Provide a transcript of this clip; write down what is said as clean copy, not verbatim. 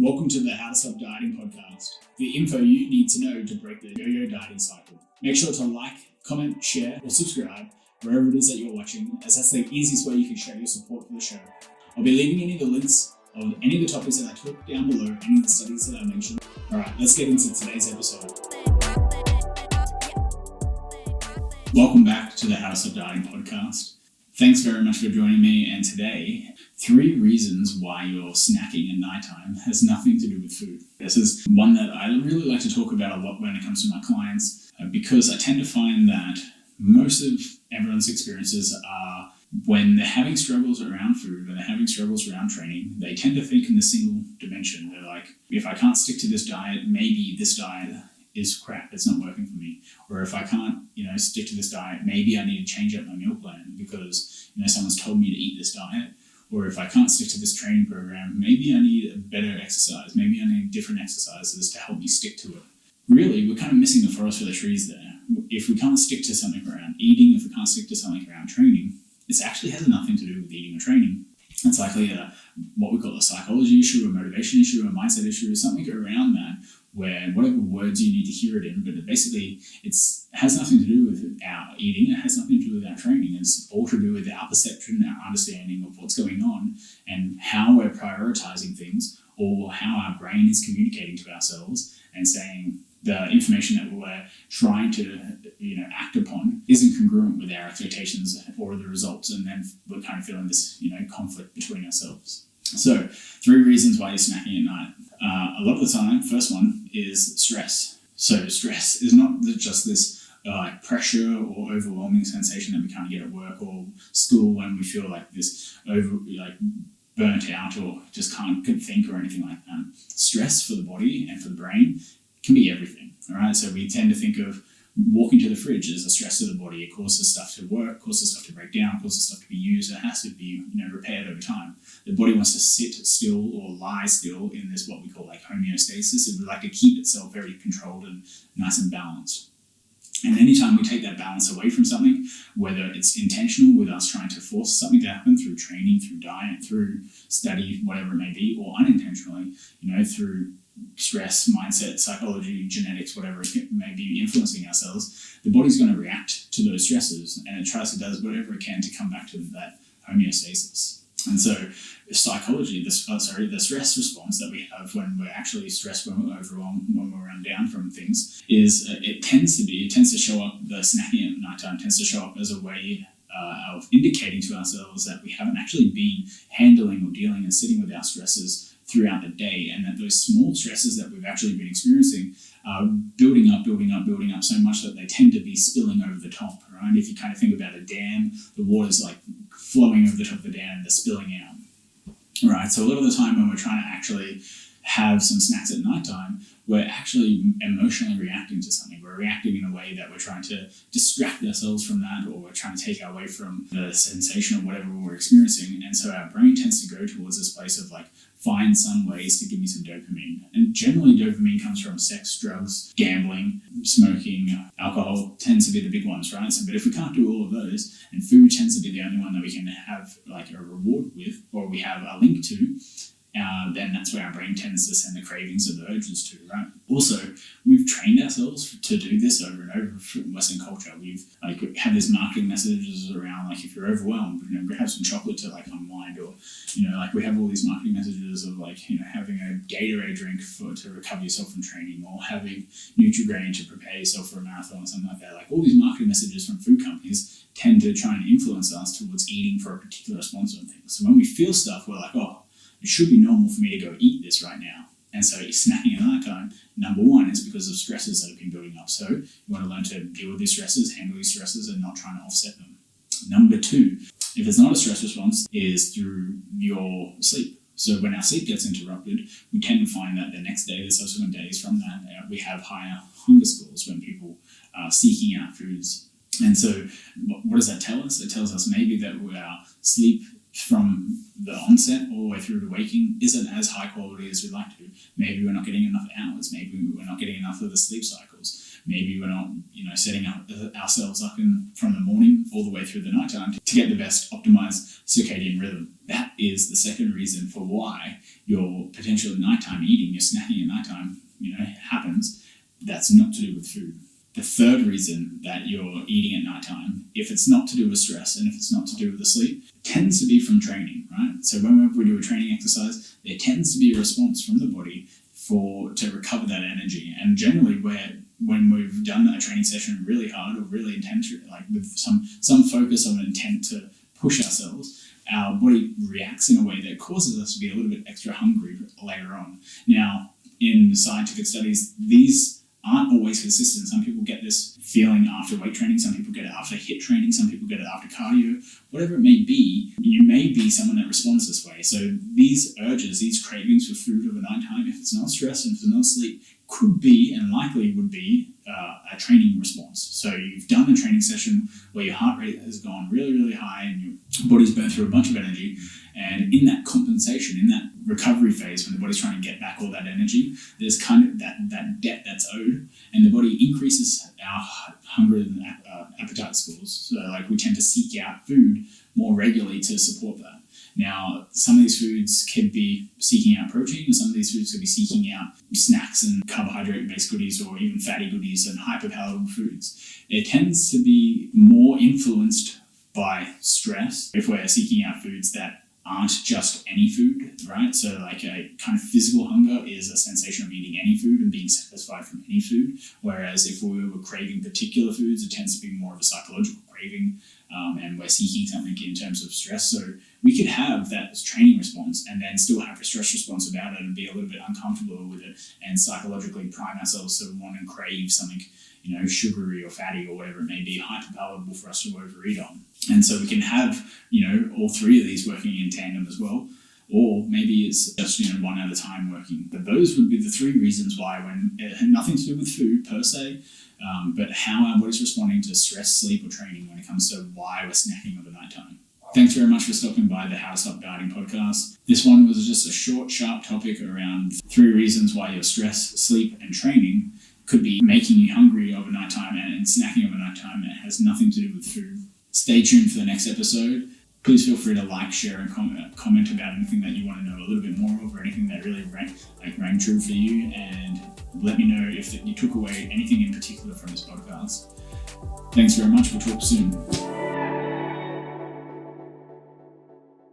Welcome to the How to Stop Dieting podcast, the info you need to know to break the yo-yo dieting cycle. Make sure to like, comment, share, or subscribe wherever it is that you're watching, as that's the easiest way you can show your support for the show. I'll be leaving any of the links of any of the topics that I took down below, any of the studies that I mentioned. Alright, let's get into today's episode. Welcome back to the How to Stop Dieting podcast. Thanks very much for joining me, and today, 3 reasons why you're snacking at nighttime has nothing to do with food. This is one that I really like to talk about a lot when it comes to my clients, because I tend to find that most of everyone's experiences are when they're having struggles around food, when they're having struggles around training, they tend to think in the single dimension. They're like, if I can't stick to this diet, maybe this diet is crap, it's not working for me. Or if I can't, stick to this diet, maybe I need to change up my meal plan because, someone's told me to eat this diet. Or if I can't stick to this training program, maybe I need a better exercise. Maybe I need different exercises to help me stick to it. Really, we're kind of missing the forest for the trees there. If we can't stick to something around eating, if we can't stick to something around training, it actually has nothing to do with eating or training. It's likely what we call a psychology issue, a motivation issue, a mindset issue, something around that, where whatever words you need to hear it in, but basically it has nothing to do with our eating, it has nothing to do with our training. It's all to do with our perception, our understanding of what's going on and how we're prioritizing things, or how our brain is communicating to ourselves and saying the information that we're trying to act upon isn't congruent with our expectations or the results, and then we're kind of feeling this conflict between ourselves. So 3 reasons why you're snacking at night. A lot of the time, first one is stress. So stress is not just this pressure or overwhelming sensation that we can't get at work or school when we feel like this burnt out or just can't think or anything like that. Stress for the body and for the brain can be everything. All right, so we tend to think of walking to the fridge as a stress to the body. It causes stuff to work, causes stuff to break down, causes stuff to be used. It has to be repaired over time. The body wants to sit still or lie still in this what we call homeostasis. It would like to keep itself very controlled and nice and balanced. And anytime we take that balance away from something, whether it's intentional with us trying to force something to happen through training, through diet, through study, whatever it may be, or unintentionally, through stress, mindset, psychology, genetics, whatever it may be influencing ourselves, the body's going to react to those stresses, and it does whatever it can to come back to that homeostasis. And so psychology, the stress response that we have when we're actually stressed, when we're overwhelmed, when we're run down from things, is it tends to show up, the snacking at nighttime tends to show up as a way of indicating to ourselves that we haven't actually been handling or dealing and sitting with our stresses throughout the day, and that those small stresses that we've actually been experiencing are building up so much that they tend to be spilling over the top, right? If you kind of think about a dam, the water's flowing over the top of the dam and they're spilling out, right? So a lot of the time when we're trying to actually have some snacks at nighttime, we're actually emotionally reacting to something. We're reacting in a way that we're trying to distract ourselves from that, or we're trying to take away from the sensation of whatever we're experiencing. And so our brain tends to go towards this place of find some ways to give me some dopamine. And generally dopamine comes from sex, drugs, gambling, smoking, alcohol tends to be the big ones, right? So, but if we can't do all of those, and food tends to be the only one that we can have a reward with, or we have a link to, then that's where our brain tends to send the cravings and the urges to, right? Also, we've trained ourselves to do this over and over from Western culture. We've had these marketing messages around, if you're overwhelmed, have some chocolate to unwind, or we have all these marketing messages of having a Gatorade drink to recover yourself from training, or having Nutri-Grain to prepare yourself for a marathon or something like that. All these marketing messages from food companies tend to try and influence us towards eating for a particular response on things. So when we feel stuff, we're like, oh, it should be normal for me to go eat this right now. And so snacking at night time, number 1, is because of stresses that have been building up. So you want to learn to deal with these stresses, handle these stresses, and not trying to offset them. Number 2, if it's not a stress response, is through your sleep. So when our sleep gets interrupted, we tend to find that the next day, the subsequent days from that, we have higher hunger scores when people are seeking out foods. And so what does that tell us? It tells us maybe that our sleep from the onset all the way through to waking isn't as high quality as we'd like to. Maybe we're not getting enough hours. Maybe we're not getting enough of the sleep cycles. maybe we're not, setting ourselves up from the morning all the way through the nighttime to get the best optimized circadian rhythm. That is the second reason for why your potential nighttime eating, your snacking at nighttime, happens. That's not to do with food. The third reason that you're eating at nighttime, if it's not to do with stress and if it's not to do with the sleep, tends to be from training, right? So whenever we do a training exercise, there tends to be a response from the body to recover that energy. And generally, when we've done a training session really hard or really intense, like with some focus on an intent to push ourselves, our body reacts in a way that causes us to be a little bit extra hungry later on. Now, in scientific studies, these aren't always consistent. Some people get this feeling after weight training, some people get it after HIIT training, some people get it after cardio, whatever it may be. You may be someone that responds this way. So these urges, these cravings for food over nighttime, if it's not stress and if it's not sleep, could be and likely would be a training response. So you've done a training session where your heart rate has gone really, really high and your body's burned through a bunch of energy. And in that compensation, in that recovery phase, when the body's trying to get back all that energy, there's kind of that debt that's owed, and the body increases our hunger and appetite scores. So we tend to seek out food more regularly to support that. Now, some of these foods could be seeking out protein, and some of these foods could be seeking out snacks and carbohydrate-based goodies or even fatty goodies and hyperpalatable foods. It tends to be more influenced by stress if we're seeking out foods that aren't just any food, right? So a kind of physical hunger is a sensation of eating any food and being satisfied from any food. Whereas if we were craving particular foods, it tends to be more of a psychological craving, and we're seeking something in terms of stress. So we could have that training response and then still have a stress response about it and be a little bit uncomfortable with it and psychologically prime ourselves to want and crave something, sugary or fatty or whatever it may be, hyperpalatable for us to overeat on. And so we can have, all three of these working in tandem as well. Or maybe it's just, one at a time working. But those would be the three reasons why, when it had nothing to do with food per se, but how our body's responding to stress, sleep, or training when it comes to why we're snacking over nighttime. Thanks very much for stopping by the How to Stop Dieting podcast. This one was just a short, sharp topic around 3 reasons why your stress, sleep, and training could be making you hungry over nighttime and snacking over nighttime. It has nothing to do with food. Stay tuned for the next episode. Please feel free to like, share, and comment about anything that you want to know a little bit more of, or anything that really rang true for you. And let me know if you took away anything in particular from this podcast. Thanks very much. We'll talk soon.